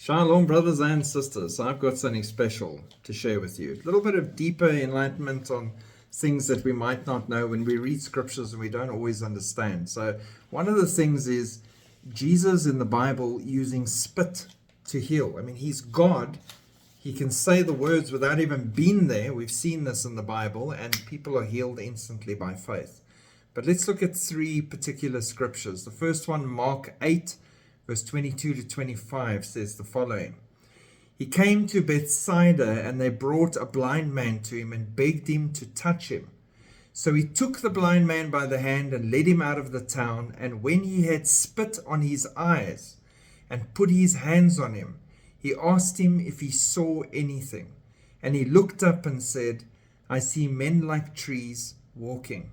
Shalom, brothers and sisters. I've got something special to share with you. A little bit of deeper enlightenment on things that we might not know when we read scriptures and we don't always understand. So one of the things is Jesus in the Bible using spit to heal. I mean, he's God. He can say the words without even being there. We've seen this in the Bible, and people are healed instantly by faith. But let's look at three particular scriptures. The first one, Mark 8, verse 22 to 25, says the following. He came to Bethsaida, and they brought a blind man to him and begged him to touch him. So he took the blind man by the hand and led him out of the town. And when he had spit on his eyes and put his hands on him, he asked him if he saw anything. And he looked up and said, I see men like trees walking.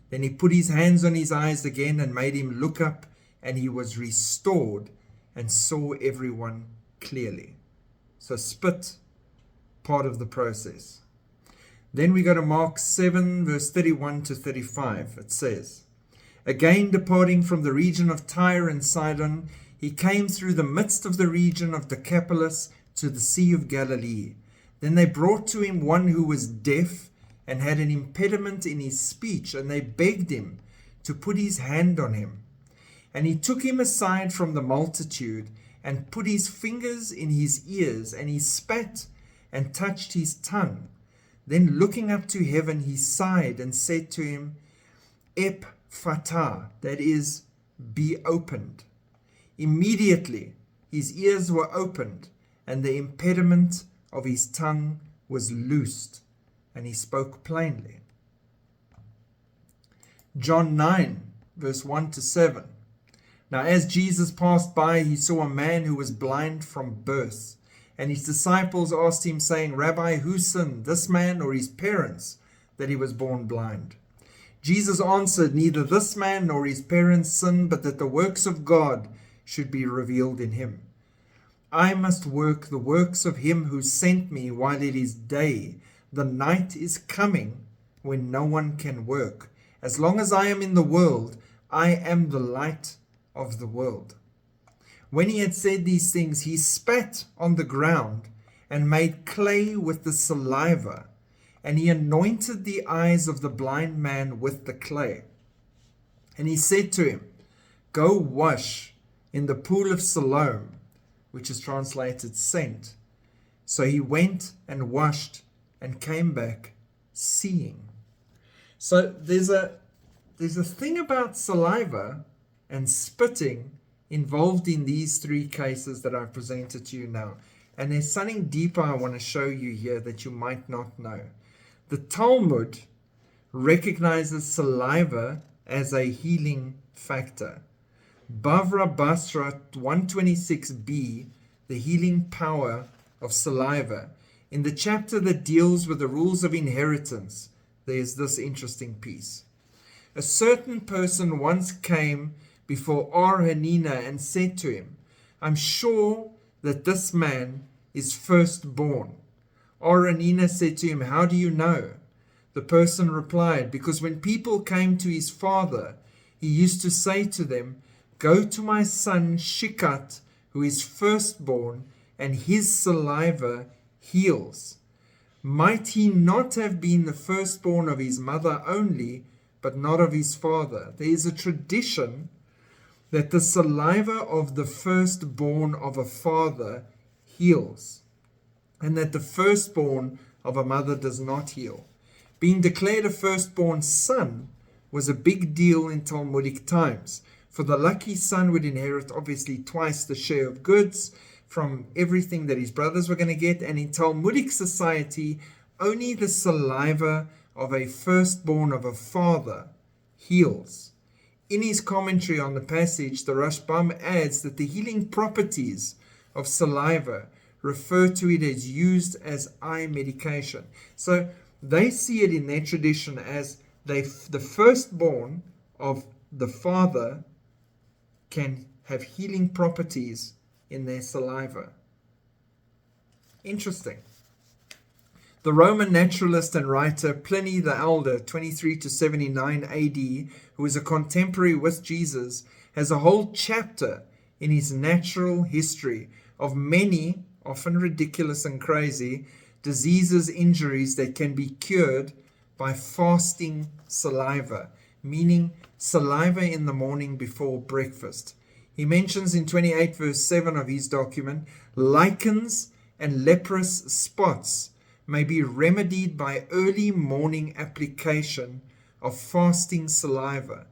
Then he put his hands on his eyes again and made him look up, and he was restored and saw everyone clearly. So spit, part of the process. Then we go to Mark 7, verse 31 to 35. It says, Again departing from the region of Tyre and Sidon, he came through the midst of the region of Decapolis to the Sea of Galilee. Then they brought to him one who was deaf and had an impediment in his speech, and they begged him to put his hand on him. And he took him aside from the multitude and put his fingers in his ears, and he spat and touched his tongue. Then looking up to heaven, he sighed and said to him, Ephphatha, that is, be opened. Immediately his ears were opened, and the impediment of his tongue was loosed, and he spoke plainly. John 9, verse 1 to 7. Now as Jesus passed by, he saw a man who was blind from birth. And his disciples asked him, saying, Rabbi, who sinned, this man or his parents, that he was born blind? Jesus answered, Neither this man nor his parents sinned, but that the works of God should be revealed in him. I must work the works of him who sent me while it is day. The night is coming when no one can work. As long as I am in the world, I am the light of the world. When he had said these things, he spat on the ground and made clay with the saliva, and he anointed the eyes of the blind man with the clay. And he said to him, Go wash in the pool of Siloam, which is translated sent. So he went and washed and came back seeing. So there's a thing about saliva and spitting involved in these three cases that I've presented to you now. And there's something deeper I want to show you here that you might not know. The Talmud recognizes saliva as a healing factor. Bavra Basra 126b, the healing power of saliva. In the chapter that deals with the rules of inheritance, there's this interesting piece. A certain person once came before Ar-Hanina and said to him, I'm sure that this man is firstborn. Ar-Hanina said to him, How do you know? The person replied, Because when people came to his father, he used to say to them, Go to my son Shikat, who is firstborn, and his saliva heals. Might he not have been the firstborn of his mother only, but not of his father? There is a tradition that the saliva of the firstborn of a father heals, and that the firstborn of a mother does not heal. Being declared a firstborn son was a big deal in Talmudic times, for the lucky son would inherit obviously twice the share of goods from everything that his brothers were going to get, and in Talmudic society, only the saliva of a firstborn of a father heals. In his commentary on the passage, the Rashbam adds that the healing properties of saliva refer to it as used as eye medication. So they see it in their tradition as the firstborn of the father can have healing properties in their saliva. Interesting. The Roman naturalist and writer Pliny the Elder, 23 to 79 AD, who is a contemporary with Jesus, has a whole chapter in his natural history of many, often ridiculous and crazy, diseases, injuries that can be cured by fasting saliva, meaning saliva in the morning before breakfast. He mentions in 28 verse 7 of his document, lichens and leprous spots may be remedied by early morning application of fasting saliva.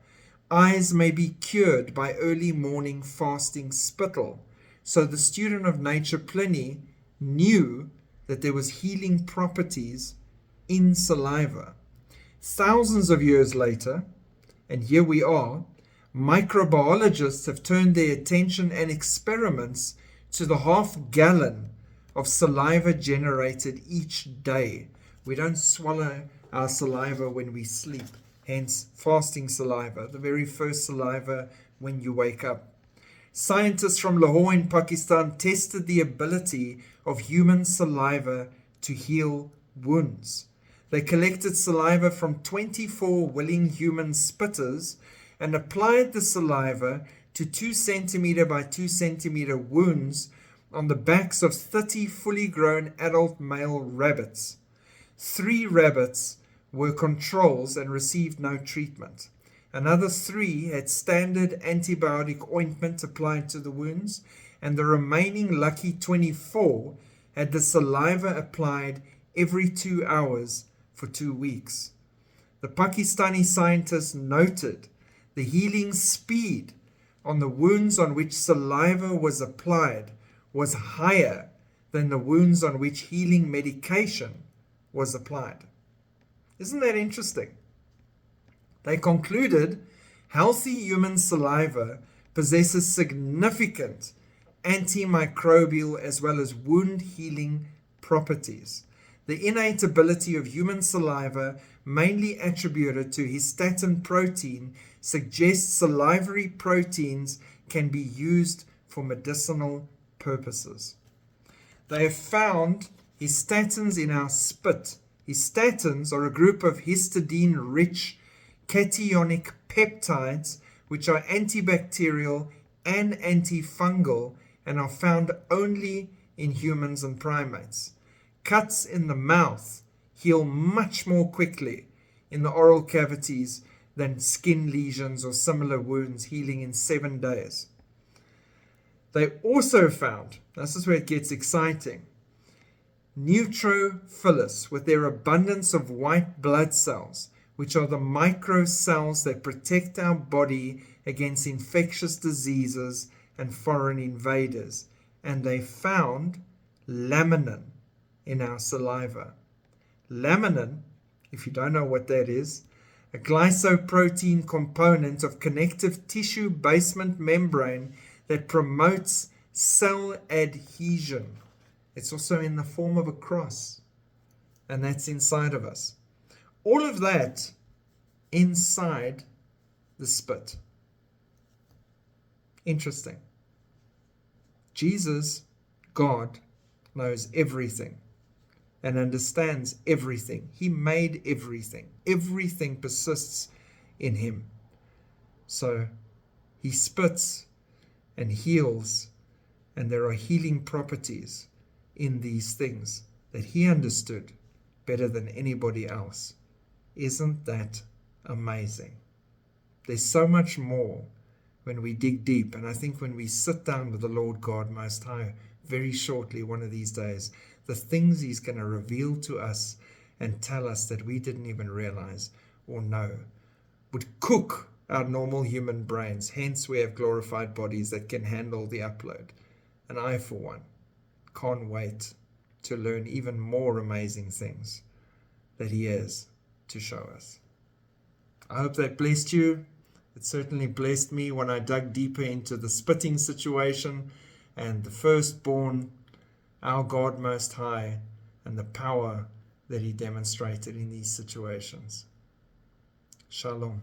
Eyes may be cured by early morning fasting spittle. So the student of nature Pliny knew that there was healing properties in saliva. Thousands of years later, and here we are, microbiologists have turned their attention and experiments to the half-gallon of saliva generated each day. We don't swallow our saliva when we sleep, hence fasting saliva, the very first saliva when you wake up. Scientists from Lahore in Pakistan tested the ability of human saliva to heal wounds. They collected saliva from 24 willing human spitters and applied the saliva to 2 centimeter by 2 centimeter wounds on the backs of 30 fully grown adult male rabbits. 3 rabbits were controls and received no treatment. Another 3 had standard antibiotic ointment applied to the wounds, and the remaining lucky 24 had the saliva applied every 2 hours for 2 weeks. The Pakistani scientists noted the healing speed on the wounds on which saliva was applied was higher than the wounds on which healing medication was applied. Isn't that interesting? They concluded healthy human saliva possesses significant antimicrobial as well as wound healing properties. The innate ability of human saliva, mainly attributed to histatin protein, suggests salivary proteins can be used for medicinal purposes. They have found histatins in our spit. Histatins are a group of histidine-rich cationic peptides which are antibacterial and antifungal and are found only in humans and primates. Cuts in the mouth heal much more quickly in the oral cavities than skin lesions or similar wounds, healing in 7 days. They also found, this is where it gets exciting, neutrophils with their abundance of white blood cells, which are the microcells that protect our body against infectious diseases and foreign invaders. And they found laminin in our saliva. Laminin, if you don't know what that is, a glycoprotein component of connective tissue basement membrane that promotes cell adhesion. It's also in the form of a cross, and that's inside of us. All of that inside the spit. Interesting. Jesus, God, knows everything and understands everything. He made everything. Everything persists in him. So he spits and heals, and there are healing properties in these things that he understood better than anybody else. Isn't that amazing? There's so much more when we dig deep, and I think when we sit down with the Lord God Most High very shortly, one of these days, the things he's going to reveal to us and tell us that we didn't even realize or know would cook our normal human brains. Hence we have glorified bodies that can handle the upload. And I, for one, can't wait to learn even more amazing things that he has to show us. I hope that blessed you. It certainly blessed me when I dug deeper into the spitting situation and the firstborn, our God Most High, and the power that he demonstrated in these situations. Shalom.